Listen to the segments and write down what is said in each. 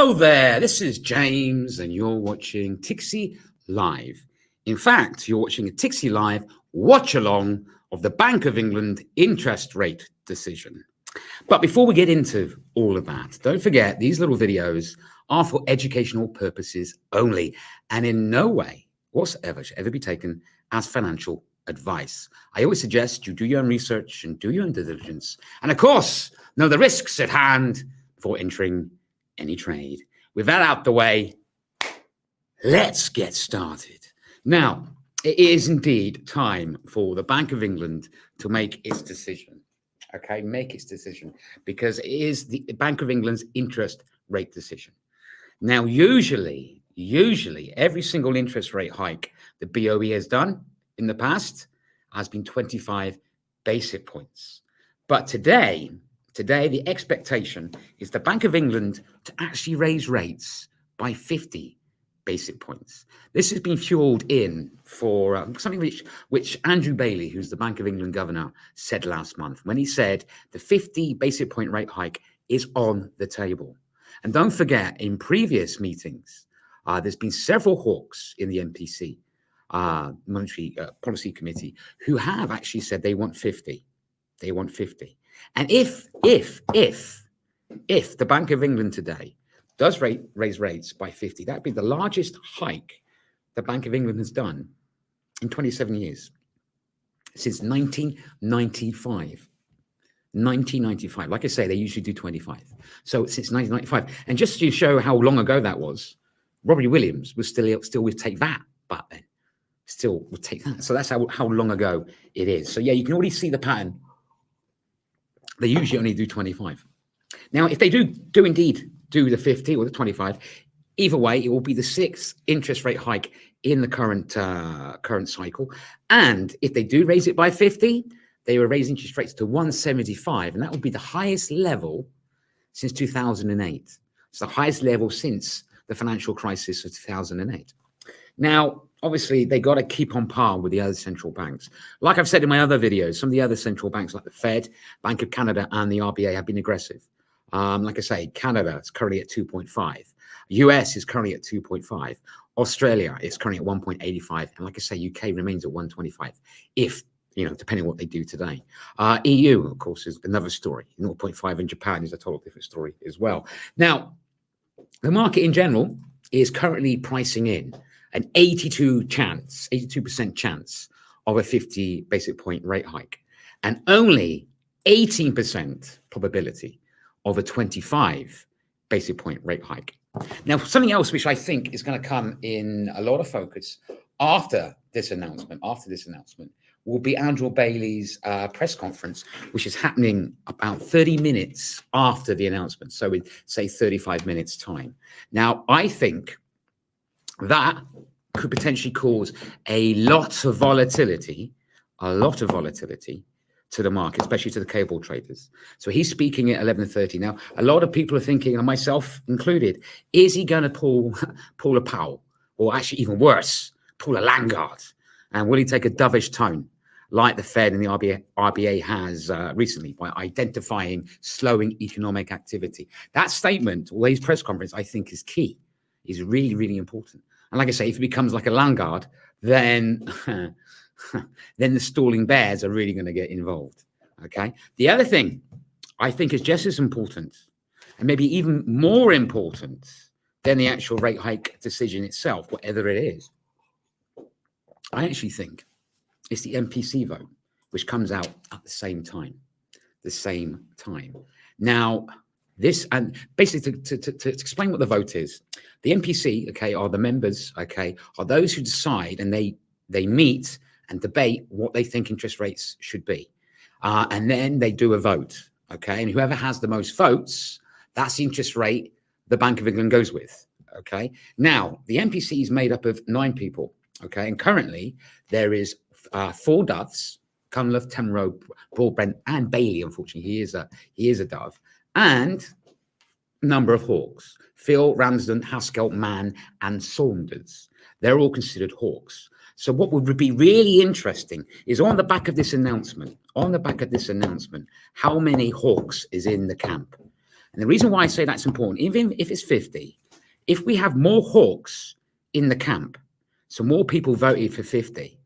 Hello there, this is James and you're watching Tixee Live. In fact, you're watching a Tixee Live watch-along of the Bank of England interest rate decision. But before we get into all of that, don't forget these little videos are for educational purposes only and in no way whatsoever should ever be taken as financial advice. I always suggest you do your own research and do your own due diligence. And of course, know the risks at hand before entering any trade. With that out the way, let's get started. Now, it is indeed time for the Bank of England to make its decision. Okay, make its decision because it is the Bank of England's interest rate decision. Now, usually every single interest rate hike the BOE has done in the past has been 25 basic points. But today, the expectation is the Bank of England to actually raise rates by 50 basic points. This has been fueled in for something which Andrew Bailey, who's the Bank of England governor, said last month when he said the 50 basic point rate hike is on the table. And don't forget, in previous meetings, there's been several hawks in the MPC, Monetary Policy Committee, who have actually said they want 50. They want 50. And if the Bank of England today does raise rates by 50, that'd be the largest hike the Bank of England has done in 27 years, since 1995. 1995. Like I say, they usually do 25. So since 1995. And just to show how long ago that was, Robbie Williams was still would take that, but then still would take that. So that's how long ago it is. So yeah, you can already see the pattern. They usually only do 25. Now, if they do indeed do the 50 or the 25, either way, it will be the sixth interest rate hike in the current cycle. And if they do raise it by 50, they will raise interest rates to 175, and that will be the highest level since 2008. It's the highest level since the financial crisis of 2008. Now, obviously, they got to keep on par with the other central banks. Like I've said in my other videos, some of the other central banks like the Fed, Bank of Canada, and the RBA have been aggressive. Like I say, Canada is currently at 2.5. US is currently at 2.5. Australia is currently at 1.85. And like I say, UK remains at 125, if, depending on what they do today. EU, of course, is another story. 0.5 in Japan is a total different story as well. Now, the market in general is currently pricing in an 82% chance of a 50 basic point rate hike, and only 18% probability of a 25 basic point rate hike. Now, something else which I think is going to come in a lot of focus after this announcement, will be Andrew Bailey's press conference, which is happening about 30 minutes after the announcement. So we'd say 35 minutes time. Now, I think that could potentially cause a lot of volatility to the market, especially to the cable traders. So he's speaking at 11:30. Now, a lot of people are thinking, and myself included, is he going to pull a Powell, or actually even worse, pull a Langard? And will he take a dovish tone like the Fed and the RBA has recently by identifying slowing economic activity? That statement, or his press conference, I think is key, is really, really important. And like I say, if it becomes like a Langard, then the stalling bears are really going to get involved. Okay. The other thing I think is just as important, and maybe even more important than the actual rate hike decision itself, whatever it is, I actually think it's the MPC vote, which comes out at the same time. Now, this, and basically to explain what the vote is, the MPC, okay, are the members, okay, are those who decide, and they meet and debate what they think interest rates should be. And then they do a vote, okay? And whoever has the most votes, that's the interest rate the Bank of England goes with, okay? Now, the MPC is made up of 9 people, okay? And currently, there is 4 doves, Cunliffe, Tenro, Broadbent, and Bailey. Unfortunately, he is a dove, and number of hawks: Phil, Ramsden, Haskell, Mann, and Saunders. They're all considered hawks. So what would be really interesting is on the back of this announcement, how many hawks is in the camp. And the reason why I say that's important, even if it's 50, if we have more hawks in the camp, so more people voted for 50,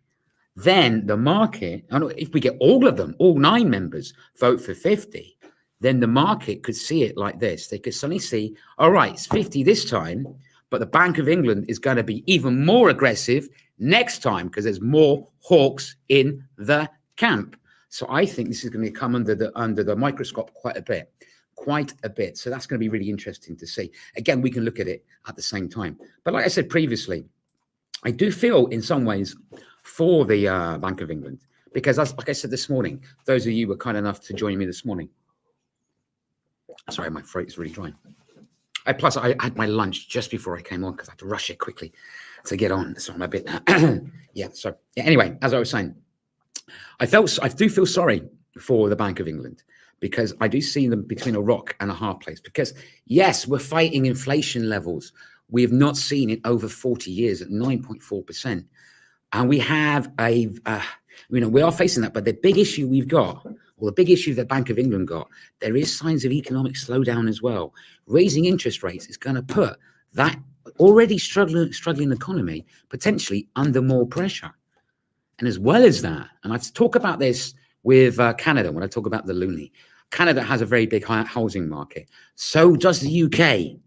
then the market, if we get all of them, all 9 members vote for 50, then the market could see it like this. They could suddenly see, all right, it's 50 this time, but the Bank of England is going to be even more aggressive next time because there's more hawks in the camp. So I think this is going to come under the microscope quite a bit. So that's going to be really interesting to see. Again, we can look at it at the same time. But like I said previously, I do feel in some ways for the Bank of England, because like I said this morning, those of you who were kind enough to join me this morning. Sorry, my throat is really dry. Plus, I had my lunch just before I came on because I had to rush it quickly to get on. So I'm a bit, anyway, as I was saying, I do feel sorry for the Bank of England because I do see them between a rock and a hard place. Because yes, we're fighting inflation levels we have not seen in over 40 years at 9.4%. And we have we are facing that. But the big issue we've got, or the big issue that Bank of England got, there is signs of economic slowdown as well. Raising interest rates is going to put that already struggling economy potentially under more pressure. And as well as that, and I talk about this with Canada when I talk about the loonie. Canada has a very big housing market. So does the UK.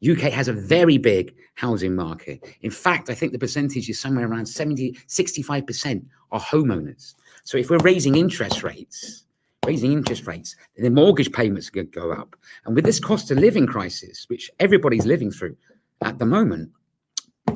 UK has a very big housing market. In fact, I think the percentage is somewhere around 65% are homeowners. So if we're raising interest rates, then the mortgage payments are going to go up. And with this cost of living crisis, which everybody's living through at the moment,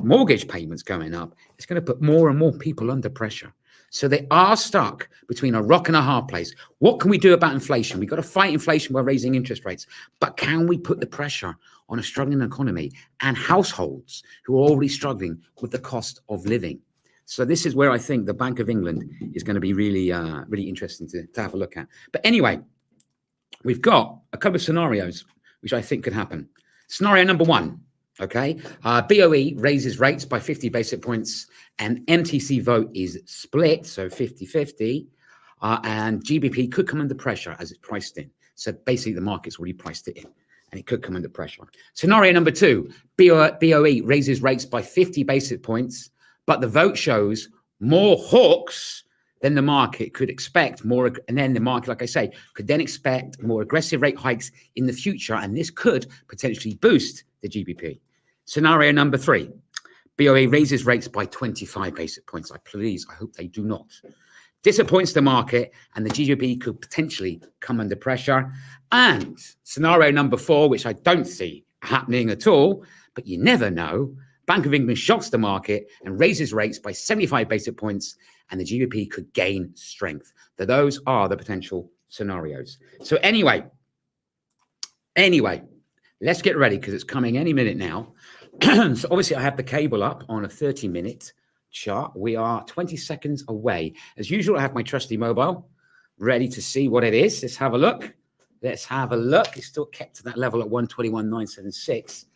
mortgage payments going up, it's going to put more and more people under pressure. So they are stuck between a rock and a hard place. What can we do about inflation? We've got to fight inflation by raising interest rates. But can we put the pressure on a struggling economy and households who are already struggling with the cost of living? So this is where I think the Bank of England is going to be really, really interesting to have a look at. But anyway, we've got a couple of scenarios which I think could happen. Scenario number 1. Okay, BOE raises rates by 50 basis points and MTC vote is split, so 50-50, and GBP could come under pressure as it's priced in. So basically the market's already priced it in and it could come under pressure. Scenario number 2, BOE raises rates by 50 basis points, but the vote shows more hawks than the market could expect, and then the market, like I say, could then expect more aggressive rate hikes in the future, and this could potentially boost the GBP. Scenario number 3, BOE raises rates by 25 basis points. I hope they do not. Disappoints the market, and the GBP could potentially come under pressure. And scenario number 4, which I don't see happening at all, but you never know, Bank of England shocks the market and raises rates by 75 basis points, and the GBP could gain strength. So those are the potential scenarios. So anyway, let's get ready because it's coming any minute now. So obviously I have the cable up on a 30-minute chart. We are 20 seconds away. As usual, I have my trusty mobile ready to see what it is. Let's have a look. It's still kept to that level at 121.976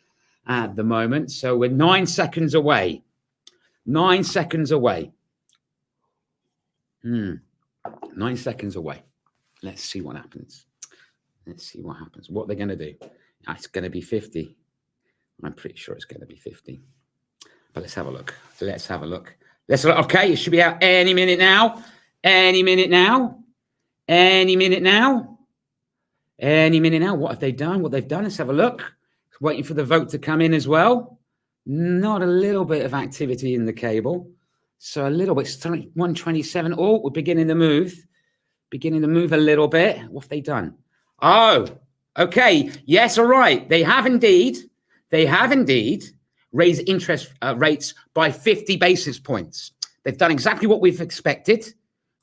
at the moment. So we're 9 seconds away. 9 seconds away. 9 seconds away. Let's see what happens. What they're going to do. It's going to be 50. I'm pretty sure it's going to be 50. But let's have a look. Okay, it should be out any minute now. What have they done? Let's have a look. Waiting for the vote to come in as well. Not a little bit of activity in the cable. So a little bit, starting 127. Oh, we're beginning to move a little bit. What have they done? Oh, okay. Yes, all right. They have indeed raised interest rates by 50 basis points. They've done exactly what we've expected.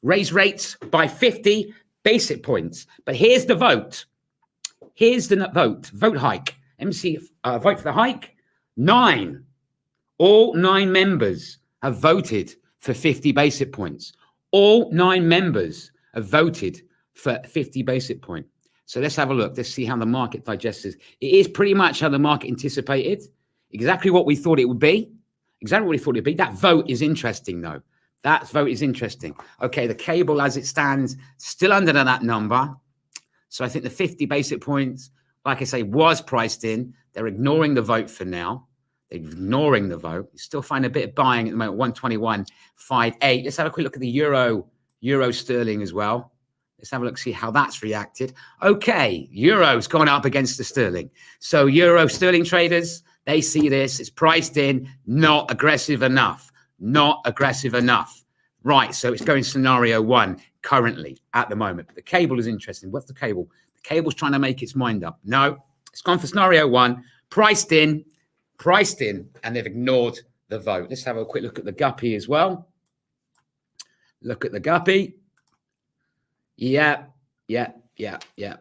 Raise rates by 50 basis points. But here's the vote. Vote hike. MC vote for the hike. 9. All 9 members have voted for 50 basis points. All 9 members have voted for 50 basis points. So let's have a look. Let's see how the market digests this. It is pretty much how the market anticipated. Exactly what we thought it would be. That vote is interesting, though. Okay, the cable as it stands, still under that number. So I think the 50 basis points like I say, was priced in. They're ignoring the vote for now. They're ignoring the vote. You still find a bit of buying at the moment, 121.58. Let's have a quick look at the euro sterling as well. Let's have a look, see how that's reacted. Okay, euro's gone up against the sterling. So euro sterling traders, they see this. It's priced in, not aggressive enough. Not aggressive enough. Right, so it's going scenario 1 currently at the moment. But the cable is interesting. What's the cable? The cable's trying to make its mind up. No, it's gone for scenario 1, priced in, and they've ignored the vote. Let's have a quick look at the guppy as well. Look at the guppy. Yeah.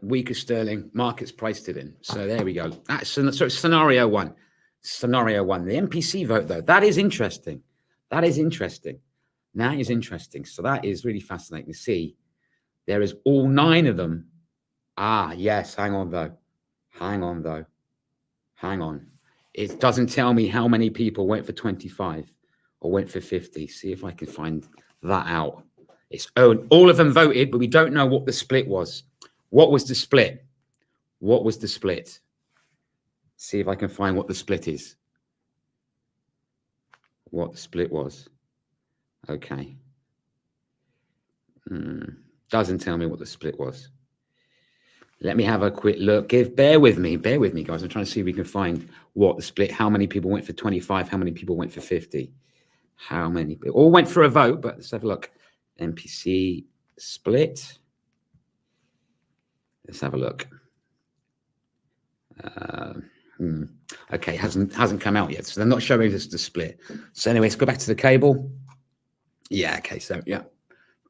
Weaker sterling. Markets priced it in. So there we go. So it's scenario 1. Scenario 1. The MPC vote, though, that is interesting. That is interesting. That is interesting. So that is really fascinating to see. There is all 9 of them. Ah, yes. Hang on, though. Hang on. It doesn't tell me how many people went for 25 or went for 50. See if I can find that out. It's all of them voted, but we don't know what the split was. What was the split? What was the split? See if I can find what the split is. What the split was. Okay. Doesn't tell me what the split was. Let me have a quick look. Bear with me, guys. I'm trying to see if we can find what the split, how many people went for 25, how many people went for 50. How many people all went for a vote, but let's have a look. MPC split. Let's have a look. Okay, hasn't come out yet, so they're not showing us the split. So anyway, let's go back to the cable. Yeah, okay, so yeah,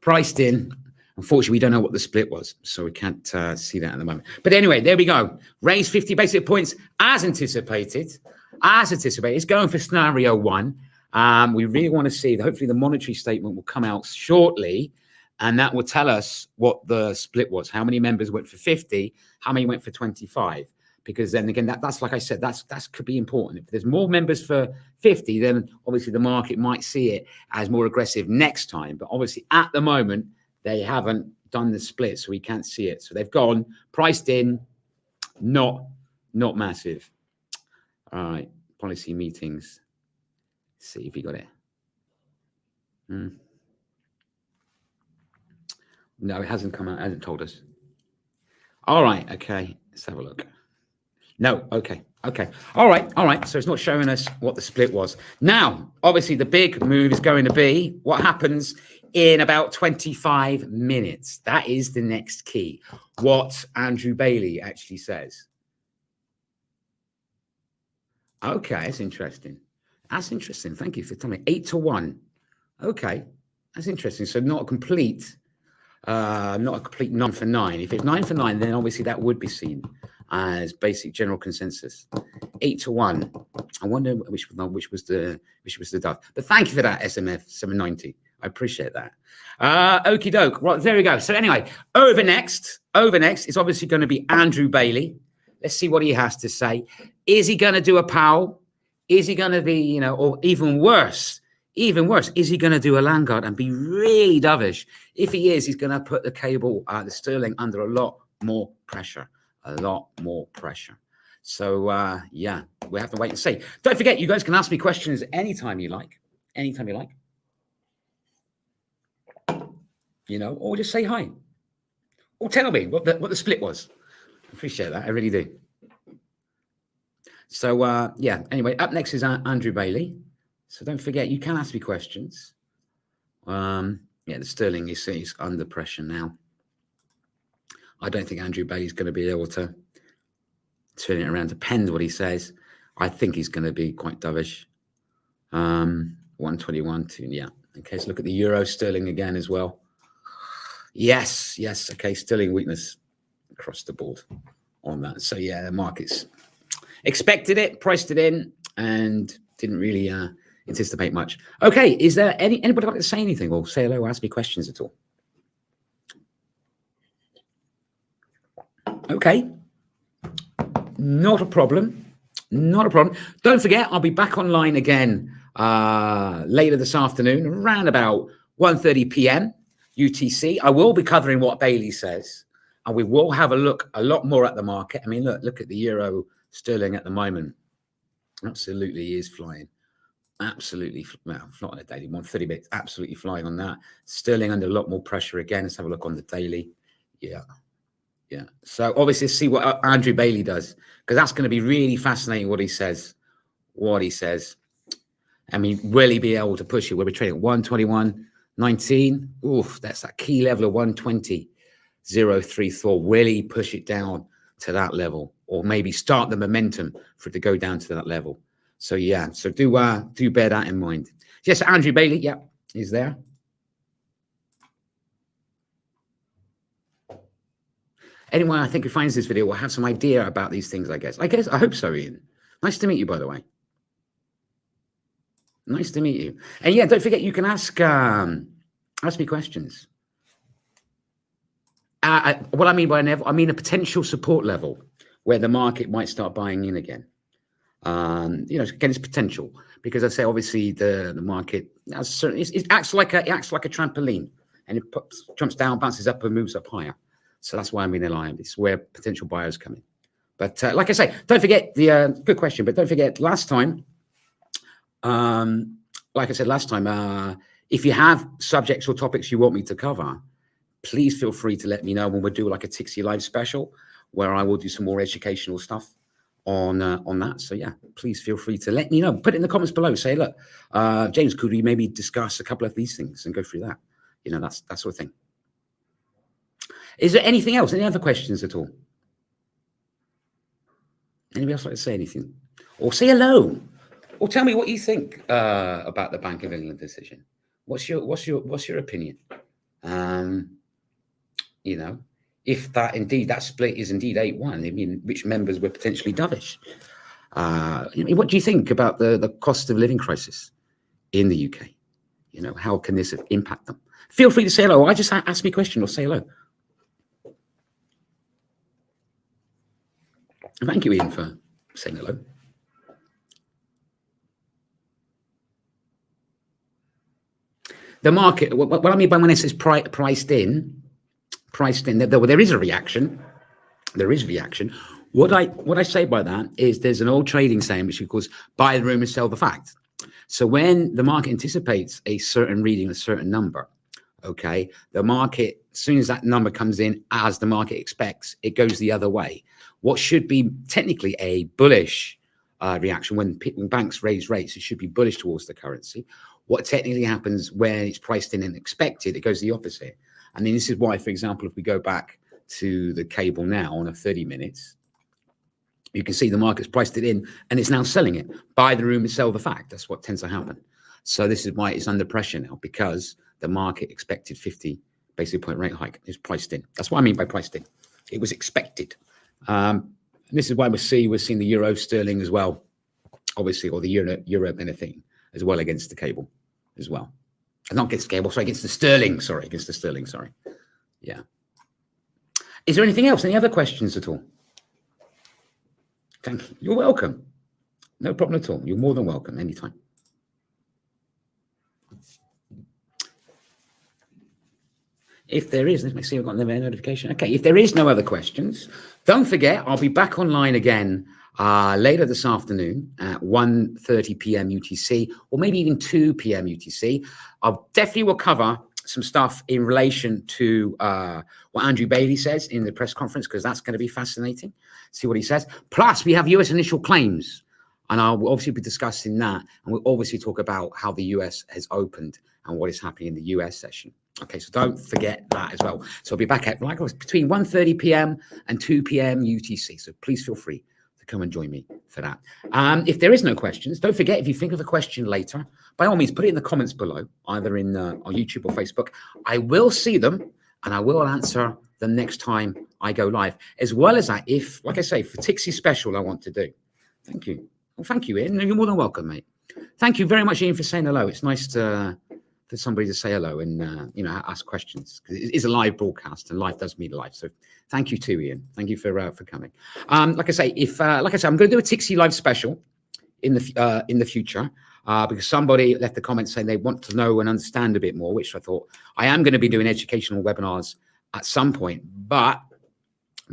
priced in. Unfortunately, we don't know what the split was, so we can't see that at the moment. But anyway, there we go. Raised 50 basic points as anticipated. It's going for scenario 1. We really want to see, hopefully the monetary statement will come out shortly, and that will tell us what the split was. How many members went for 50? How many went for 25? Because then again, that's like I said, that could be important. If there's more members for 50, then obviously the market might see it as more aggressive next time. But obviously at the moment, they haven't done the split, so we can't see it. So they've gone priced in, not massive. All right, policy meetings. Let's see if you got it. No, it hasn't come out. It hasn't told us. All right, okay. Let's have a look. No, okay. All right. So it's not showing us what the split was. Now, obviously, the big move is going to be what happens in about 25 minutes. That is the next key. What Andrew Bailey actually says. Okay, that's interesting. Thank you for telling me. 8-1. Okay, that's interesting. So not a complete 9 for 9. If it's 9 for 9, then obviously that would be seen as basic general consensus. 8-1. I wonder which was the dove. But thank you for that, SMF 790. I appreciate that. Okie doke. Right, there we go. So anyway, over next is obviously going to be Andrew Bailey. Let's see what he has to say. Is he going to do a Powell? Is he going to be, or even worse, is he going to do a Langard and be really dovish? If he is, he's going to put the cable, the sterling, under a lot more pressure. So, yeah, we have to wait and see. Don't forget, you guys can ask me questions anytime you like. Or just say hi. Or tell me what the split was. I appreciate that. I really do. So, yeah, anyway, up next is Andrew Bailey. So don't forget, you can ask me questions. Yeah, the sterling is under pressure now. I don't think Andrew Bailey's going to be able to turn it around. Depends what he says. I think he's going to be quite dovish. 121 to, yeah. Okay, so look at the euro sterling again as well. Yes. Okay, sterling weakness across the board on that. So yeah, the markets expected it, priced it in, and didn't really anticipate much. Okay, is there anybody like to say anything or say hello or ask me questions at all? Okay, not a problem. Don't forget, I'll be back online again later this afternoon, around about 1:30 p.m. UTC. I will be covering what Bailey says. And we will have a look a lot more at the market. I mean, look at the euro sterling at the moment. Absolutely is flying. Absolutely, well, not on a daily, 130 minutes, absolutely flying on that. Sterling under a lot more pressure again. Let's have a look on the daily. Yeah. So obviously see what Andrew Bailey does, because that's going to be really fascinating what he says. I mean, will he be able to push it? We'll be trading at 121.19. Oof, that's that key level of 120.034. Will he push it down to that level, or maybe start the momentum for it to go down to that level? So yeah, so do bear that in mind. Yes, Andrew Bailey, yeah, he's there. Anyone I think who finds this video will have some idea about these things, I guess. I hope so, Ian. Nice to meet you, by the way. Nice to meet you. And yeah, don't forget, you can ask me questions. What I mean by level, I mean a potential support level where the market might start buying in again. You know, again, it's potential, because I say obviously the market has certain, it acts like a trampoline, and it jumps down, bounces up, and moves up higher. So that's why I'm in alignment. It's where potential buyers come in. But like I say, don't forget the good question. But don't forget, last time, like I said last time, if you have subjects or topics you want me to cover, please feel free to let me know when we'll do like a tixee live special, where I will do some more educational stuff on that. So yeah, please feel free to let me know. Put it in the comments below. Say, look, James, could we maybe discuss a couple of these things and go through that? You know, that sort of thing. Is there anything else? Any other questions at all? Anybody else like to say anything? Or say hello? Or tell me what you think about the Bank of England decision. What's your opinion? You know, if that split is indeed 8-1, I mean, which members were potentially dovish? What do you think about the cost of living crisis in the UK? You know, how can this impact them? Feel free to say hello. I just ask me a question or say hello. Thank you, Ian, for saying hello. The market, what I mean by when it says priced in, there is a reaction. There is reaction. What I say by that is there's an old trading saying which calls buy the rumor, sell the fact. So when the market anticipates a certain reading, a certain number, okay, the market, as soon as that number comes in, as the market expects, it goes the other way. What should be technically a bullish reaction when banks raise rates, it should be bullish towards the currency. What technically happens when it's priced in and expected, it goes the opposite. And then this is why, for example, if we go back to the cable now on a 30 minutes, you can see the market's priced it in and it's now selling it. Buy the rumor, sell the fact. That's what tends to happen. So this is why it's under pressure now, because the market expected 50 basis point rate hike. It's priced in. That's what I mean by priced in. It was expected. And this is why we're seeing the euro sterling as well, obviously, or the euro benefiting as well against the cable as well. Not against the cable, sorry, against the sterling. Sorry. Yeah. Is there anything else? Any other questions at all? Thank you. You're welcome. No problem at all. You're more than welcome anytime. If there is, let me see, I've got another notification. Okay, if there is no other questions, don't forget, I'll be back online again later this afternoon at 1:30 p.m. UTC, or maybe even 2 p.m. UTC. I definitely will cover some stuff in relation to what Andrew Bailey says in the press conference, because that's going to be fascinating. See what he says. Plus, we have US initial claims, and I will obviously be discussing that. And we'll obviously talk about how the US has opened and what is happening in the US session. Okay, so don't forget that as well. So I'll be back at between 1:30 p.m. and 2 p.m. UTC. So please feel free to come and join me for that. If there is no questions, don't forget, if you think of a question later, by all means, put it in the comments below, either in on YouTube or Facebook. I will see them and I will answer them next time I go live. As well as that, if, like I say, for Tixee special, I want to do. Thank you. Well, thank you, Ian. You're more than welcome, mate. Thank you very much, Ian, for saying hello. It's nice for somebody to say hello and ask questions, because it is a live broadcast and life does mean life. So thank you too, Ian. Thank you for coming. Like I say, I'm going to do a Tixee live special in the future because somebody left a comment saying they want to know and understand a bit more, which I thought I am going to be doing educational webinars at some point, but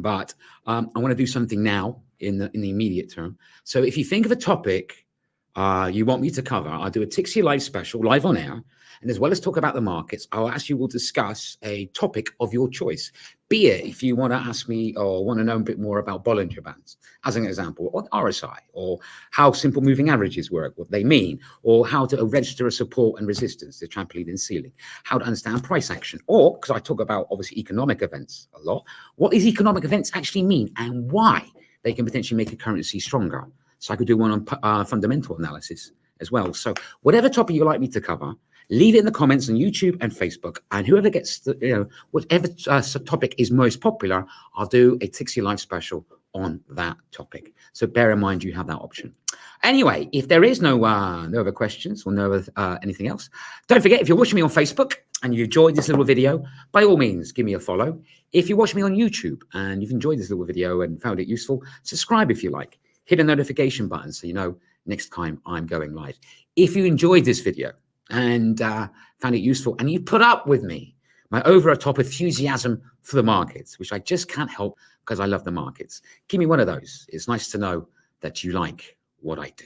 But I want to do something now in the immediate term. So if you think of a topic you want me to cover, I'll do a tixee live special live on air. And as well as talk about the markets, I'll actually will discuss a topic of your choice. Be it if you want to ask me or want to know a bit more about Bollinger Bands, as an example, or RSI, or how simple moving averages work, what they mean, or how to register a support and resistance, the trampoline and ceiling, how to understand price action, or, because I talk about obviously economic events a lot, what these economic events actually mean and why they can potentially make a currency stronger. So I could do one on fundamental analysis as well. So whatever topic you'd like me to cover, leave it in the comments on YouTube and Facebook, and whoever gets the, whatever topic is most popular, I'll do a tixee live special on that topic. So bear in mind you have that option. Anyway, if there is no other questions or no anything else, don't forget, if you're watching me on Facebook and you enjoyed this little video, by all means, give me a follow. If you're watching me on YouTube and you've enjoyed this little video and found it useful, subscribe if you like. Hit a notification button so you know next time I'm going live. If you enjoyed this video and found it useful and you put up with me, my over-the-top enthusiasm for the markets, which I just can't help because I love the markets, give me one of those. It's nice to know that you like what I do.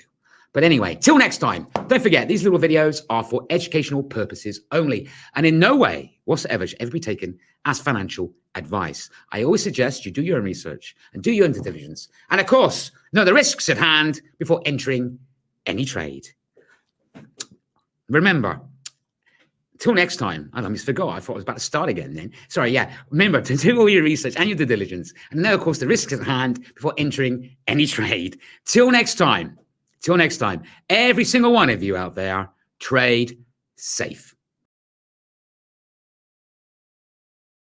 But anyway, till next time, don't forget, these little videos are for educational purposes only, and in no way whatsoever should ever be taken as financial advice. I always suggest you do your own research and do your own due diligence. And of course, know the risks at hand before entering any trade. Remember, till next time, I almost forgot. I thought I was about to start again then. Sorry, yeah. Remember to do all your research and your due diligence. And know, of course, the risks at hand before entering any trade. Till next time, every single one of you out there, trade safe.